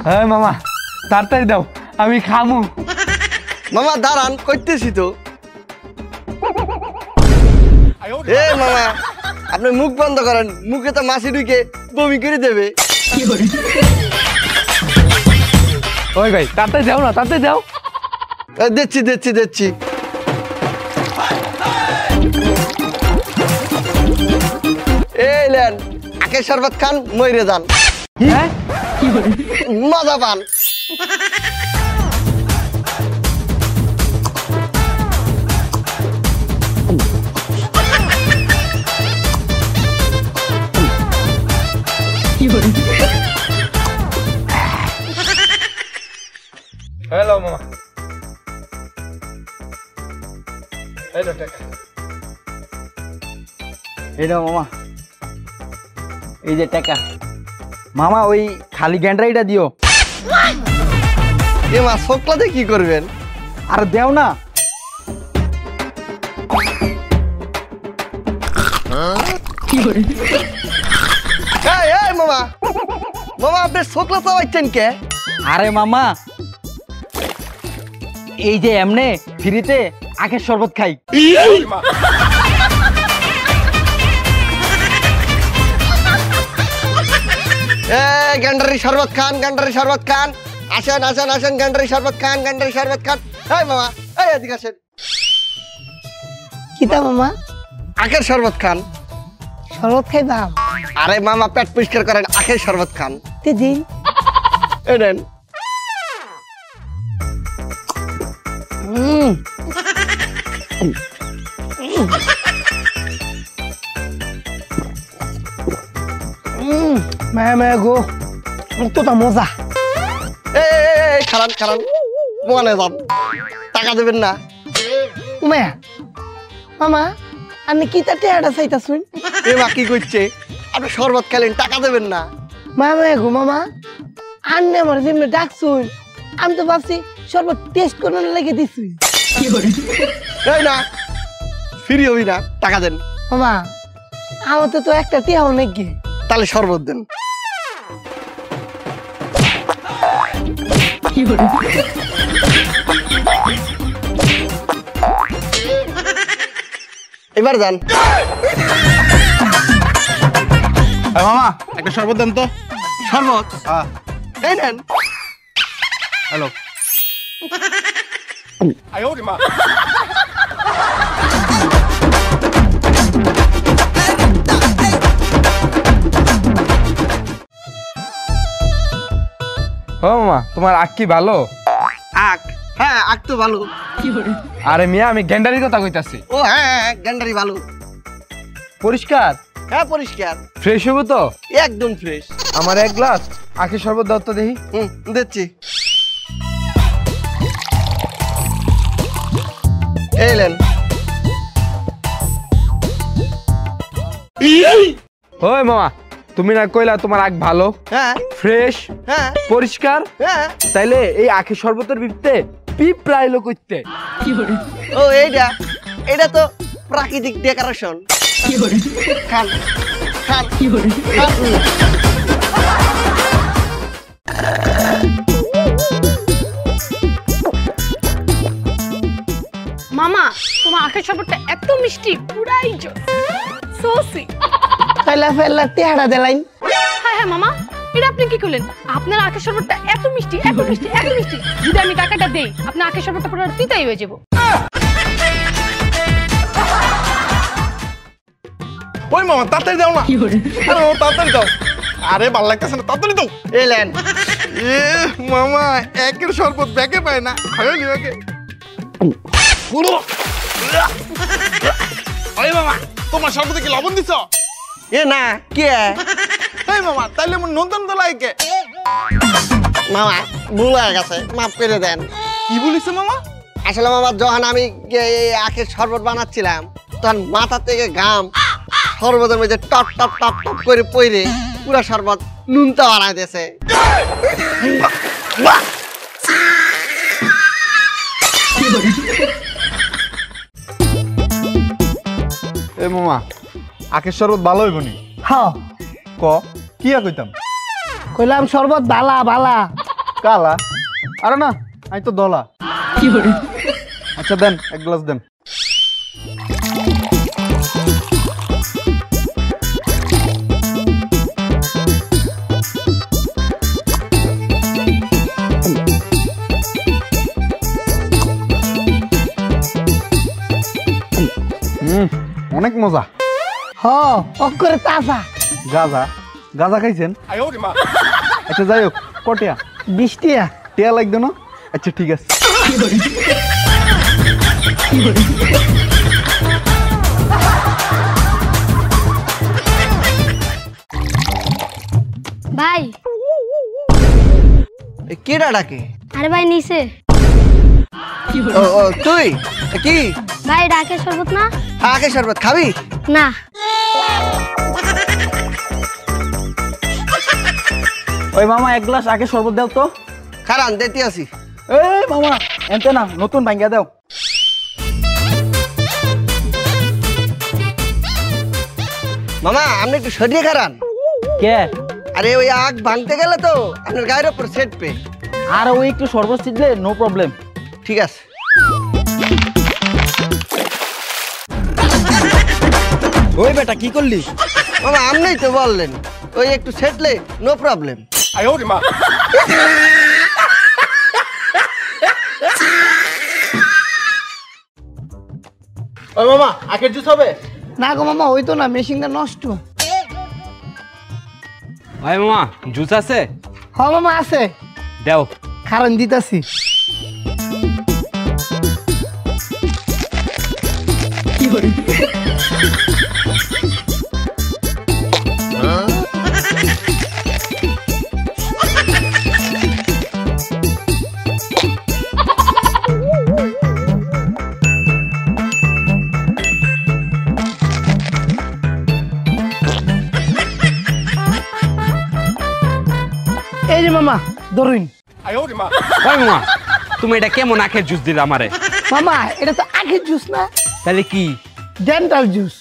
হ্যাঁ মামা তাড়াতাড়ি দাও আমি খামু। মামা দাঁড়ান করতেছি তো। এ মামা আপনি মুখ বন্ধ করেন, মুখে তো মাছি ঢুকে বমি করে দেবে। ওই ভাই তাড়াতাড়ি যাও না, তাড়াতাড়ি যাও। দিচ্ছি দিচ্ছি দিচ্ছি। এই লেন আখের শরবত খান, মইরে যান, মজা পান। হ্যালো মামা, হ্যালো টাকা এই দাও মামা, এই যে টাকা। মামা ওই খালি গ্যান্ডারিটা দিও। এ মা শোকলাতে কি করবেন? আর দেও না। এই মামা, মামা আপনি শোকলা চাওয়াচ্ছেন কে? আরে মামা এই যে এমনে ফ্রিতে আখের শরবত খাই। গ্যান্ডারি শরবত খান, গ্যান্ডারি শরবত খান, আসেন আসেন আসেন, গ্যান্ডারি শরবত খান, গ্যান্ডারি শরবত খান। এই মামা এই এদিকে আসেন। কিতা মামা? আখের শরবত খান। শরবত খাইবা? আরে মামা পেট পরিষ্কার করেন, আখের শরবত খান। তে দিন। এই নেন। মায়া মায়া গো, কতটা মজা। এই খারান খারান, মনে যান, টাকা দেবেন না। মায়া মামা আপনি কিতা টেয়াটা চাইতা শুন। এ মা কি করছে? আপনি শরবত খেলেন, টাকা দেবেন না। মায়া মায়া গো মামা, আন্নে আমার যেমনি ডাকছুন, আমি তো ভাবছি শরবত টেস্ট করার লেগে দিছি। এই না ফ্রি হবি না, টাকা দেন। মামা আমার তো একটা টিয়াও নাকি। তাহলে শরবত দেন। এবার যান। মামা একটা শরবত দেন তো। শরবত? এই নেন। হ্যালো ও মামা, তোমার আখ কি ভালো? আখ? হ্যাঁ আখ তো ভালো। আরে মিয়া আমি গ্যান্ডারির কথা কইতাছি। ও হ্যাঁ গ্যান্ডারি ভালো। পরিষ্কার? হ্যাঁ পরিষ্কার। ফ্রেশ হবে তো? একদম ফ্রেশ। আমার এক গ্লাস আখের শরবত দাও তো দেখি। দিচ্ছি। এলেন। ওই মামা তুমি না কইলা তোমার আখ ভালো, হ্যাঁ ফ্রেশ, হ্যাঁ পরিষ্কার, হ্যাঁ, তাইলে এই আখের শরবতের ভিতরে পিঁপড়া এলো করতে। ও এইটা, এটা তো প্রাকৃতিক ডেকোরেশন। খান খান খান। মামা তোমার আখের শরবতটা এত মিষ্টি, পুরাই সোসি। ফেলা ফেলা টেয়াটা দিলাইন। হ্যাঁ হ্যাঁ মামা, এটা আপনি কি করলেন? আপনার আখের শরবতটা এত মিষ্টি, এত মিষ্টি, এত মিষ্টি, যদি আমি টাকাটা দেই আপনার আখের শরবতটা পুরো তিতাই হয়ে যাবো। ওই মামা তাড়াতাড়ি দাও না, তাড়াতাড়ি দাও। আরে ভাল লাগতেছে না, তাড়াতাড়ি দাও। এলেন। মামা একের শরবত ব্যাগে পায় না, খাইলি ব্যাগে। ওই মামা তোমার শরবতে কি লবণ দিছ? এ না কে? এই মামা তাইলে আমার নন্দন দোলাই কে? মামা ভুল হয়ে গেছে, মাফ করে দেন। কি বলিস মামা? আসলে মামা যখন আমি আখের শরবত বানাচ্ছিলাম তখন মাথা থেকে ঘাম শরবতের মধ্যে টপ টপ টপ টপ করে পড়ে পুরা শরবত নুনটা বানাই দিয়েছে। এ মামা আখের শরবত ভালো হইব নি? হ্যাঁ ক কি কইতাম? কইলাম শরবত বালা বালা। কালা? আরে না, আমি তো দলা। আচ্ছা দেন, এক গ্লাস দেন। অনেক মজা। হ্যাঁ অক্ষরে তাজা। গাজা? গাজা খাইছেন? আচ্ছা যাই হোক, কটিয়া? 20 টিয়া। টিয়া লাগবে না? আচ্ছা ঠিক আছে। ভাই কেডা ডাকে? আরে ভাই নিচে। ও তুই কি ভাই ডাকে শরবত না? আখের শরবত খাবি? না। ওই মামা এক গ্লাস আখের শরবত দাও তো। খারান দিতে আসি। এই মামা এনতে না, নতুন ভাঙ্গা দাও। মামা আপনি একটু সরিয়ে খারান। কে? আরে ওই আখ ভাঙতে গেলে তো আপনার গায়ের উপর সেট পে। আর ওই একটু শরবত ছিটলে নো প্রবলেম। ঠিক আছে। ওই বেটা কি করলি? মামা আপনিই তো বললেন ওই একটু সেটলে নো প্রবলেম। ওই মামা আখের জুস হবে? না গো মামা ওই তো না, মেশিনটা নষ্ট। ভাই মামা জুস আছে? হ্যাঁ মামা আছে, দাও। কারণ দিতাছি। এই যে মামা ধরুন। ভাই মামা তুমি এটা কেমন আখের জুস দিলে আমারে? মামা এটা তো আখের জুস না, তাহলে কি? Dental juice.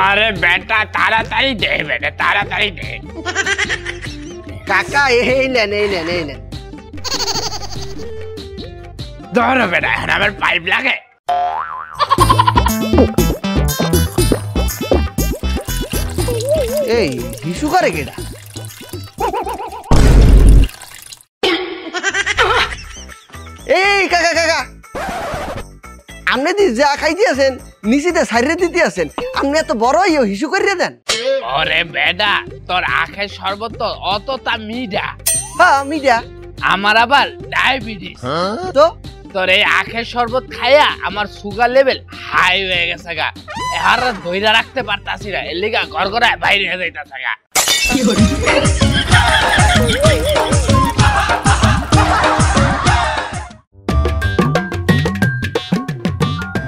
আরে বেটা তাড়াতাড়ি দে, বেটা তাড়াতাড়ি দে। কাকা এই নেন এই নেন এই নেন। ধরো বেটা, এখন আমার পাইপ লাগে। এই হিসু করে কেডা? এই কাকা কাকা আপনি দি যা খাইতে আছেন নিচেতে সাইরে দিতে আছেন, আপনি এত বড় ইয়ে হিসু করিয়ে দেন। ওরে বেটা তোর আখের শরবত তো অতটা মিঠা, হ্যাঁ মিডিয়া আমার আবার ডায়াবেটিস। তো তোর এই আখের শরবত খাইয়া আমার সুগার লেভেল হাই হয়ে গেছে গা। এহার ধইরা রাখতে পারতাছি না, এর লিগা ঘর ঘরে বাইরে হয়ে যাইতাছে গা।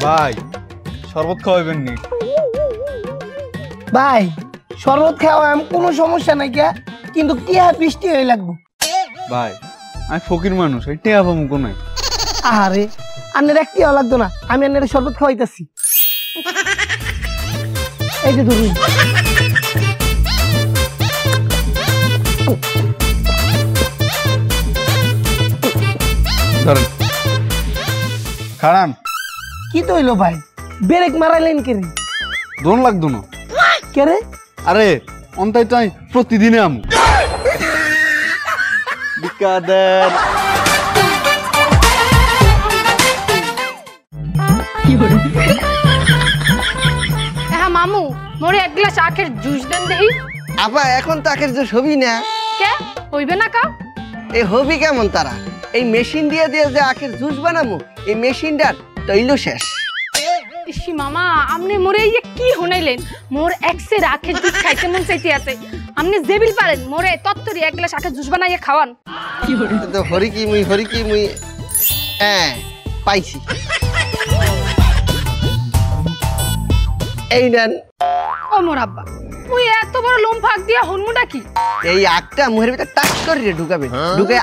ভাই শরবত খাওয়াবেন নি? ভাই শরবত খাওয়া আমি কোনো সমস্যা নাই কে, কিন্তু টিয়া 20 টিয়া লাগবে। ভাই আমি ফকির মানুষ, এই টিয়া পাবো কোনায়? আরে আপনার এক টিয়া লাগতো না, আমি আপনার শরবত খাওয়াইতেছি। এই যে ধরুন। ধরেন খারান। কি তো হইলো ভাই, ব্রেক মারাইলেন কে রে? দোন লাগতো না। কে রে? আরে অন্তাই তো আমি প্রতিদিনে আমু। বিকাদের হ্যাঁ মামু, মোরে এক গ্লাস আখের জুস দেন দেই। আপা এখন তাকের যে ছবি না কে হইবে না কা? এই হবি কেমন তারা? এই মেশিন দিয়ে দিয়ে যে আখের জুস বানামু, এই মেশিনটার তৈল শেষ। ইসি মামা আপনি মোরে এই কি হুনাইলেন? মোর এক্সের আখের জুস খাইতে মন চাইতে আছে। আপনি জেবিল পারেন মোরে তত্তরি এক গ্লাস আখের জুস বানাইয়া খাওয়ান। তো হরি কি মুই হ্যাঁ পাইছি। এই নেন। ও মোর আব্বা তুই এত বড় লোম ফাঁক দিয়া হনমুটা কি? এই আটটা মুহের ভিতরে টাচ করে ঢুকাবে, ঢুকে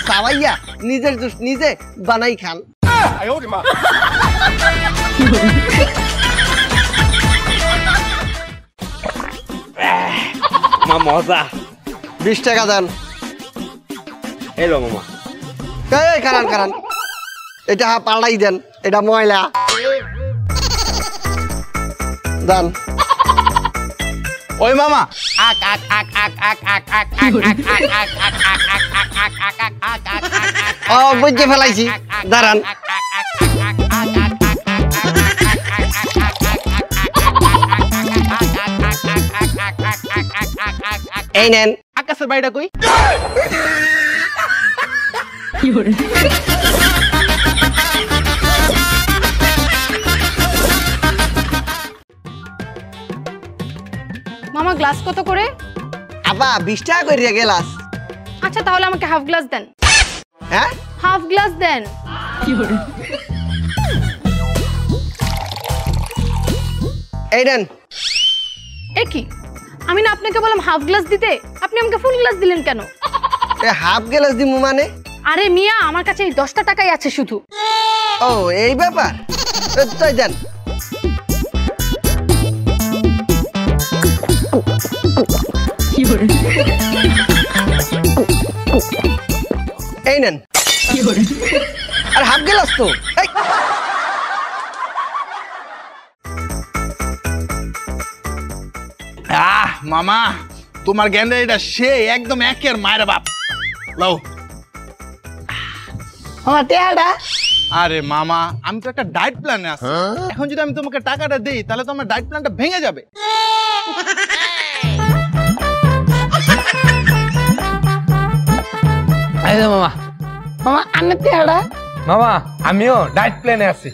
চাবাইয়া নিজের জুস নিজে বানাই খান। মজা 20 টাকা দেন। এলো মামা। এই খারান খারান, এটা পাল্টাই দেন, এটা ময়লা দেন। ওই মামা ও বুঝে ফেলাইছি, দাঁড়ান। এই নেন। আকাশের বাড়িটা কই? মামা গ্লাস কত করে? আপা 20 টাকা করে গেলাস। আচ্ছা তাহলে আমাকে হাফ গ্লাস দেন। হ্যাঁ হাফ গ্লাস দেন। এই নেন। এ কি, আমি না আপনাকে বললাম হাফ গ্লাস দিতে, আপনি আমাকে ফুল গ্লাস দিলেন কেন? হাফ গ্লাস দিমু মানে? আরে মিয়া আমার কাছে এই 10টা টাকাই আছে শুধু। ও এই ব্যাপার, তাই দেন। এই নেন। আর হাফ গ্লাস তো মামা তোমার গ্যান্ডারিটা সে একদম একের মায়ের বাপ। লাও। আমার টেহাটা আরে মামা আমি তো একটা ডায়েট প্ল্যানে আছি, এখন যদি আমি তোমাকে টাকাটা দেই তাহলে তো আমার ডায়েট প্ল্যানটা ভেঙে যাবে। মামা মামা আন্নের টেহাটা মামা আমিও ডায়েট প্ল্যানে আছি।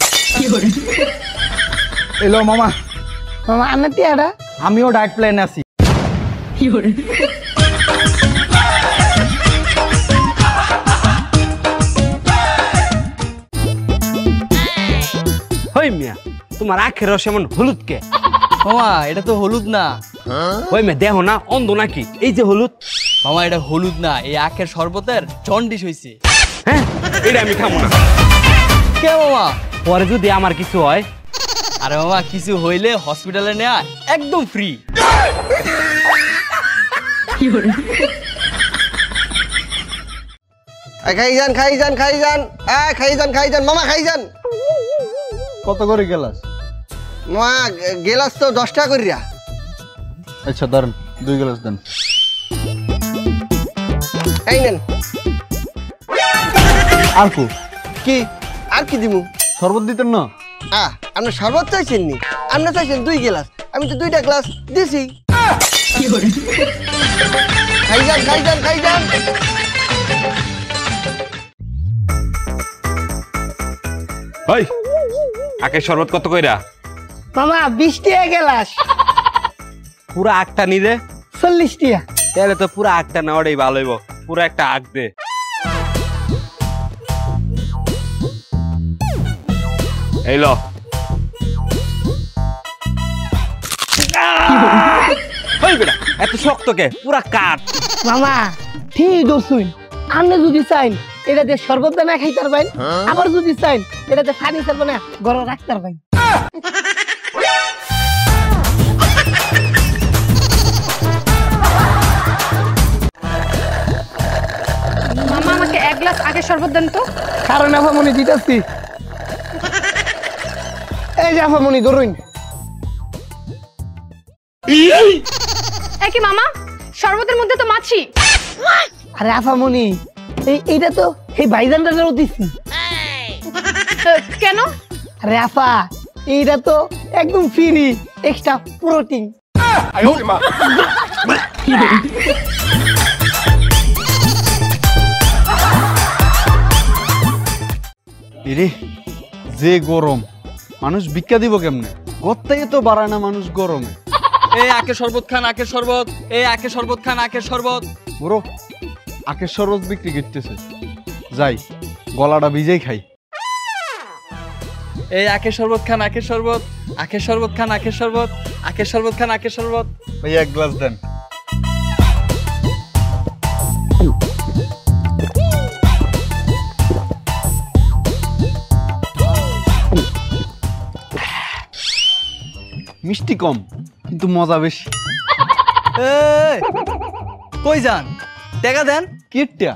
এলো মামা, মামা আন্নের টেহাটা আমিও ডায়েট প্ল্যানে আছি। হই মিয়া তোমার আখের রস এমন হলুদ কে? মামা এটা তো হলুদ না। ওই মেয়ে দেহ না অন্ধ নাকি? এই যে হলুদ। মামা এটা হলুদ না, এই আখের শরবতের জন্ডিস হইছে। হ্যাঁ এটা আমি খাবো না। কে মামা? পরে যদি আমার কিছু হয়? আরে মামা কিছু হইলে হসপিটালে নেওয়া একদম ফ্রি। খাই যান খাই যান খাই যান, খাই যান খাই যান মামা, খাই যান। কত করে গেলাস? মামা গেলাস তো 10 টাকা করিয়া। আচ্ছা ধরেন 2 গ্লাস দেন। এই নেন। আর কো কি আর কি দিমু? শরবত দিতেন না? আপনি শরবত চাইছেন নি? আপনি চাইছেন 2 গ্লাস, আমি তো 2টা গ্লাস দিছি। খাই যান খাই যান খাই যান। ওই আখের শরবত কত কইরা? মামা 20 টাকা গেলাস। পুরা আখটা নি দে। 40 টাকা। তাহলে তো পুরা আখটা নেওয়াটাই ভালো হইব। পুরা একটা আখ দে। এই লো। ওই বেটা এত শক্ত কে? পুরা কাঠ। মামা ঠিক দোসুন, আপনি যদি চাইন এটাতে শরবত বানা খাইতে পারবেন, আবার যদি চাইন এটাতে ফার্নিচার বানা ঘরে রাখতে পারবেন। মামা আমাকে 1 গ্লাস আগে শরবত দেন তো। কারণ আফামনি দিতেছি। এই যে আফামনি ধরুন। কি মামা শরবতের মধ্যে তো মাছি। আরে আফামনি এইটা তো এই ভাইজানটারও দিছি। কেন? আরে আফা এইটা তো একদম ফ্রি, এক্সট্রা প্রোটিন। ইরে যে গরম, মানুষ ভিক্ষা দিব কেমনে? গত্তাই তো বাড়ায় না মানুষ গরমে। এই আখের শরবত খান, আখের শরবত, এই আখের শরবত খান, আখের শরবত। বড় আখের শরবত বিক্রি করতেছে, যাই গলাটা ভিজেই খাই। এই আখের শরবত খান আখের শরবত, আখের শরবত খান আখের শরবত, আখের শরবত খান আখের শরবত। ভাই এক গ্লাস দেন। মিষ্টি কম কিন্তু মজা বেশি। কই যান? টাকা দেন। কিটটা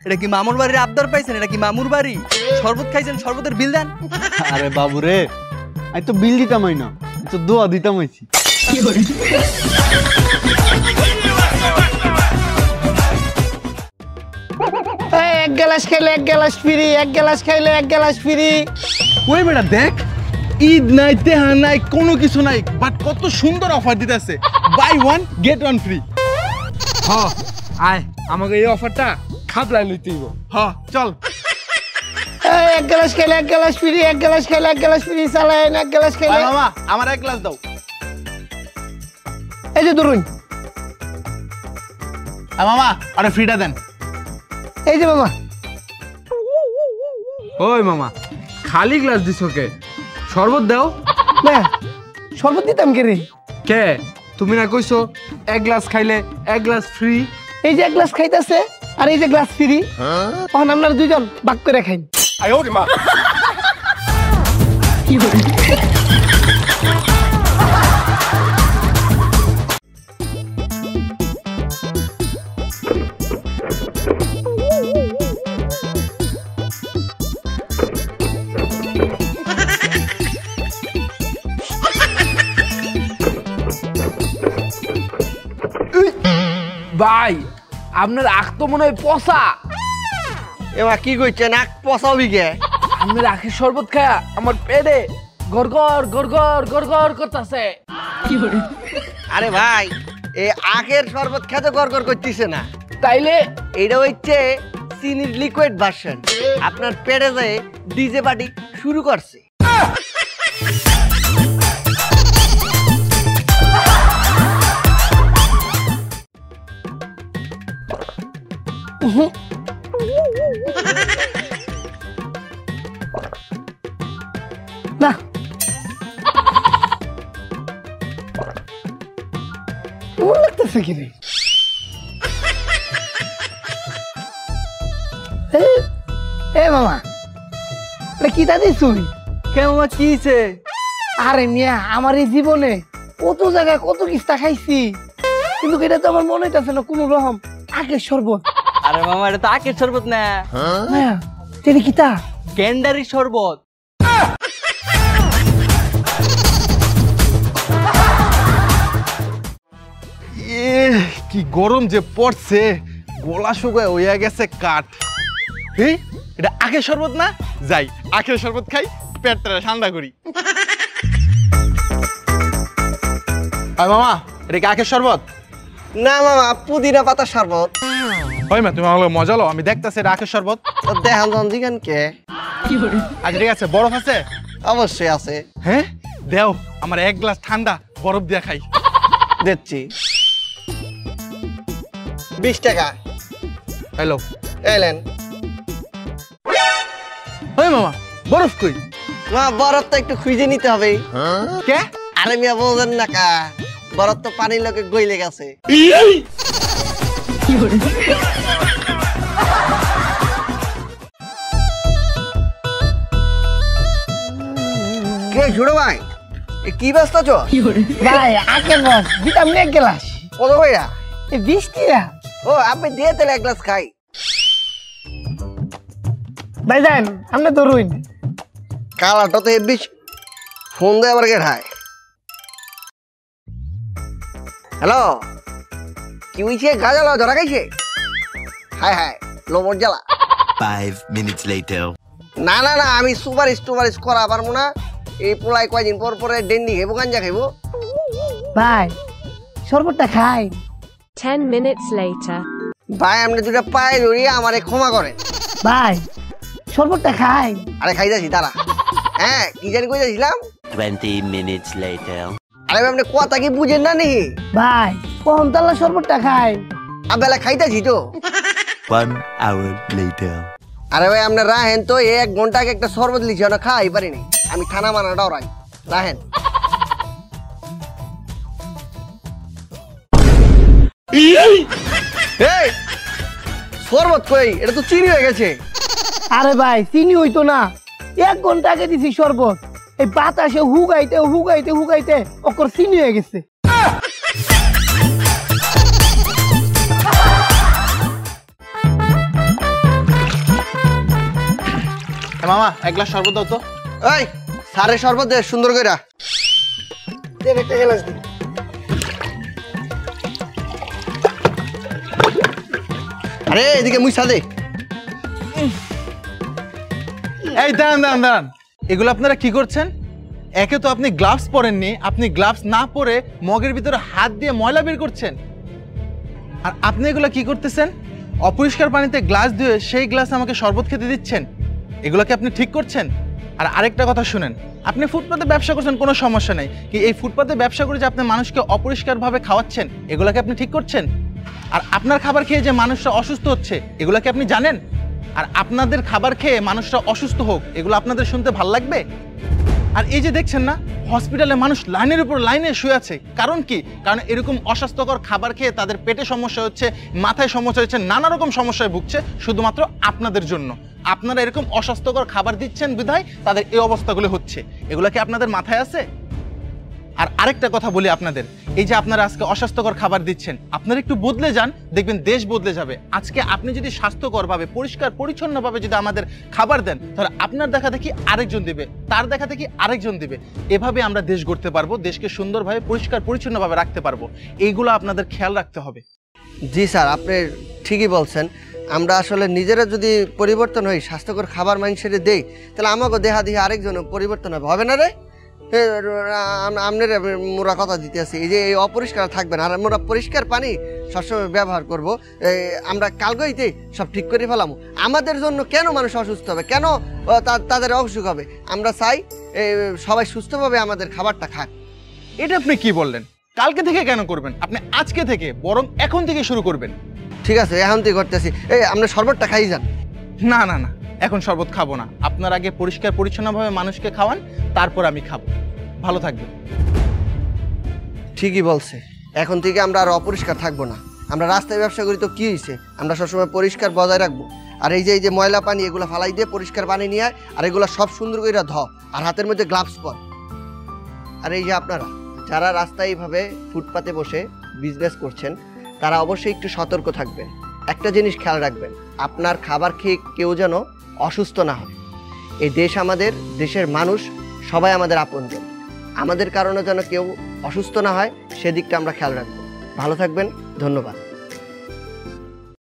এটা কি মামুর বাড়ির আবদার পাইছেন? এটা কি মামুর বাড়ি? শরবত খাইছেন, শরবতের বিল দেন। আরে বাবু রে, আমি তো বিল দিতামই না, আমি তো দোয়া দিতাম হইছি। এক গ্লাস খাইলে এক গ্লাস ফ্রি, এক গ্লাস খাইলে এক গ্লাস ফ্রি। ওই বেটা দেখ, ঈদ নাই তেহা নাই কোনো কিছু নাই, বাট কত সুন্দর অফার দিতেছে, buy one get one free. হ্যাঁ আয় আমাকে এই অফারটা খাবলাই লইতে হইব। হ্যাঁ চল। এক গ্লাস খাইলে এক গ্লাস ফ্রি, এক গ্লাস খাইলে এক গ্লাস ফ্রি। চালায়েন এক গ্লাস খাইলে। মামা আমার এক গ্লাস দাও। এই যে ধরুন। মামা আরে ফ্রিটা দেন। এই যে মামা। ওই মামা খালি গ্লাস দিছো কে? শরবত দাও না শরবত দিতাম কে রে? কে? তুমি না কইছো এক গ্লাস খাইলে এক গ্লাস ফ্রি। এই যে এক গ্লাস খাইতেছে আর এই যে গ্লাস ফ্রি, তখন আপনারা দুইজন ভাগ করে খাইন। ভাই আপনার আখ তো মনে হয় পচা। এবার কি কইছেন? নাক পচাবি কে? আপনার আখের শরবত খায়া আমার পেটে গড়গড় গড়গড় গড়গড় করতেছে। আরে ভাই এই আখের শরবত খেতে গড়গড় করতেছে না, তাইলে এইটা হচ্ছে চিনির লিকুইড ভার্সন। আপনার পেটে যে ডিজে পার্টি শুরু করছে। না কেমন লাগতেছে কি রে? এ মামা এটা কি দাদি তুই? কে মামা কি হইছে? আরে মিয়া আমার এই জীবনে কত জায়গায় কত কিস্তা খাইছি, কিন্তু এটা তো আমার মনে হইতেছে না কোন রকম আখের শরবত। আরে মামা এটা তো আখের শরবত না, হ্যাঁ এটা কি তা? গ্যান্ডারি শরবত। কি গরম যে পড়ছে, গলা শুকায় হইয়া গেছে কাঠ। এই এটা আখের শরবত না? যাই আখের শরবত খাই, পেটটা ঠান্ডা করি। আয় মামা এটা কি আখের শরবত? না মামা পুদিনা পাতা শরবত। হয় মা তুমি আমাকে মজা লো, আমি দেখতেছি এটা আখের শরবত। দেখান জিগান কে? আচ্ছা ঠিক আছে, বরফ আছে? অবশ্যই আছে। হ্যাঁ দেও আমার এক গ্লাস ঠান্ডা বরফ দিয়া খাই। দিচ্ছি 20 টাকা। হ্যালো এলেন। হয় মামা বরফ কই? মা বরফ তো একটু খুঁজে নিতে হবে। কে? আরে মিয়া বোঝেন না কা, বরফ তো পানির লোকে গইলে গেছে। কে ঝুড়ো ভাই এ কি ব্যস্ত আছো? ভাই আখের রস দিতাম না এক গ্লাস। কত কইরা? এই 20 টাকা। ও আপনি দিয়ে তাহলে এক গ্লাস খাই। ভাই যান আপনি ধরুন। কালাটা তো হেব্বি। ফোন দেয় আবার কে ঠায়? হ্যালো কি হইছে? গাজালা ধরা খাইছে? হায় হায় লোমর জ্বালা। 5 minutes later. না না না আমি সুপারিশ করা পারবো না। এই পোলাই কয়দিন পর পরে ডেন্ডি খাইবো, গাঞ্জা খাইবো। ভাই শরবতটা খাই। 10 minutes later. ভাই আপনি দুটা পায়ে ধরি আমারে ক্ষমা করেন। ভাই শরবতটা খাই। আরে খাইতাছি তারা। হ্যাঁ কি জানি কইতাছিলাম? 20 minutes later. আরে ভাই আপনি কথা কি বুঝেন না নি? ভাই কোন তালা শরবতটা খাই। আবেলা খাইতাছি তো। 1 hour later. আরে ভাই আপনি রাহেন তো 1 ঘন্টা আগে একটা শরবত লিছি না খাই পারিনি। আমি থানা মানাটা ওরাই রাহেন। এই শরবত কই, এটা তো চিনি হয়ে গেছে। আরে ভাই চিনি হইতো না, 1 ঘন্টা আগে দিছি শরবত, এই বাতাসে হুগাইতে হুগাইতে হুগাইতে ওকর চিনি হয়ে গেছে। মামা 1 গ্লাস শরবত দাও তো। এই সারে শরবত দে সুন্দর কইরা দে, একটা গ্লাস দে। আরে এদিকে মুইসা দে। এই দাঁড়ান, এগুলো আপনারা কি করছেন? একে তো আপনি গ্লাভস পরেননি, আপনি গ্লাভস না পরে মগের ভিতরে হাত দিয়ে ময়লা বের করছেন। আর আপনি এগুলো কি করতেছেন? অপরিষ্কার পানিতে গ্লাস দিয়ে সেই গ্লাস আমাকে শরবত খেতে দিচ্ছেন। এগুলো কি আপনি ঠিক করছেন? আর আরেকটা কথা শুনেন, আপনি ফুটপাতে ব্যবসা করছেন, কোনো সমস্যা নেই, কি এই ফুটপাতে ব্যবসা করে যে আপনি মানুষকে অপরিষ্কারভাবে খাওয়াচ্ছেন, এগুলো কি আপনি ঠিক করছেন? আর আপনার খাবার খেয়ে যে মানুষরা অসুস্থ হচ্ছে, এগুলো কি আপনি জানেন? আর আপনাদের খাবার খেয়ে মানুষরা অসুস্থ হোক, এগুলো আপনাদের শুনতে ভাল লাগবে? আর এই যে দেখছেন না, হসপিটালে মানুষ লাইনের উপর লাইনে শুয়ে আছে, কারণ কি? কারণ এরকম অস্বাস্থ্যকর খাবার খেয়ে তাদের পেটে সমস্যা হচ্ছে, মাথায় সমস্যা হচ্ছে, নানা রকম সমস্যায় ভুগছে, শুধুমাত্র আপনাদের জন্য। আপনারা এরকম অস্বাস্থ্যকর খাবার দিচ্ছেন বিধায় তাদের এই অবস্থাগুলো হচ্ছে। এগুলো কি আপনাদের মাথায় আছে? আর আরেকটা কথা বলি আপনাদের, এই যে আপনারা আজকে অস্বাস্থ্যকর খাবার দিচ্ছেন, আপনারা একটু বদলে যান, দেখবেন দেশ বদলে যাবে। আজকে আপনি যদি স্বাস্থ্যকরভাবে পরিষ্কার পরিচ্ছন্নভাবে যদি আমাদের খাবার দেন, তাহলে আপনার দেখা দেখি আরেকজন দিবে, তার দেখা দেখি আরেকজন দিবে। এভাবে আমরা দেশ গড়তে পারবো, দেশকে সুন্দরভাবে পরিষ্কার পরিচ্ছন্নভাবে রাখতে পারবো। এইগুলো আপনাদের খেয়াল রাখতে হবে। জি স্যার, আপনি ঠিকই বলছেন। আমরা আসলে নিজেরা যদি পরিবর্তন হই, স্বাস্থ্যকর খাবার মানুষের দেই, তাহলে আমাকে দেহা দিয়ে আরেকজন পরিবর্তন হবে না রে? আপনার মোরা কথা দিতে আছি, এই যে এই অপরিষ্কার থাকবে না, আর মোরা পরিষ্কার পানি সবসময় ব্যবহার করবো। আমরা কালগইতে সব ঠিক করে ফেলাম। আমাদের জন্য কেন মানুষ অসুস্থ হবে, কেন তাদের অসুখ হবে? আমরা চাই সবাই সুস্থভাবে আমাদের খাবারটা খাক। এটা আপনি কি বললেন? কালকে থেকে কেন করবেন? আপনি আজকে থেকে, বরং এখন থেকে শুরু করবেন। ঠিক আছে, এখন থেকে করতেছি। এই আমরা শরবতটা খাই যান। না না না, এখন শরবত খাবো না। আপনার আগে পরিষ্কার পরিচ্ছন্নভাবে মানুষকে খাওয়ান, তারপর আমি খাবো। ভালো থাকবেন। ঠিকই বলছে, এখন থেকে আমরা আর অপরিষ্কার থাকবো না। আমরা রাস্তায় ব্যবসা করি তো কি হয়েছে, আমরা সবসময় পরিষ্কার বজায় রাখবো। আর এই যে ময়লা পানি, এগুলো ফালাই দিয়ে পরিষ্কার পানি নিয়ে আয়, আর এগুলো সব সুন্দর করে ধ, আর হাতের মধ্যে গ্লাভস পর। আর এই যে আপনারা যারা রাস্তায় এইভাবে ফুটপাতে বসে বিজনেস করছেন, তারা অবশ্যই একটু সতর্ক থাকবেন। একটা জিনিস খেয়াল রাখবেন, আপনার খাবার খেয়ে কেউ যেন অসুস্থ না হয়। এই দেশ আমাদের, দেশের মানুষ সবাই আমাদের আপনজন। আমাদের কারণে যেন কেউ অসুস্থ না হয়, সেদিকটা আমরা খেয়াল রাখবো। ভালো থাকবেন, ধন্যবাদ।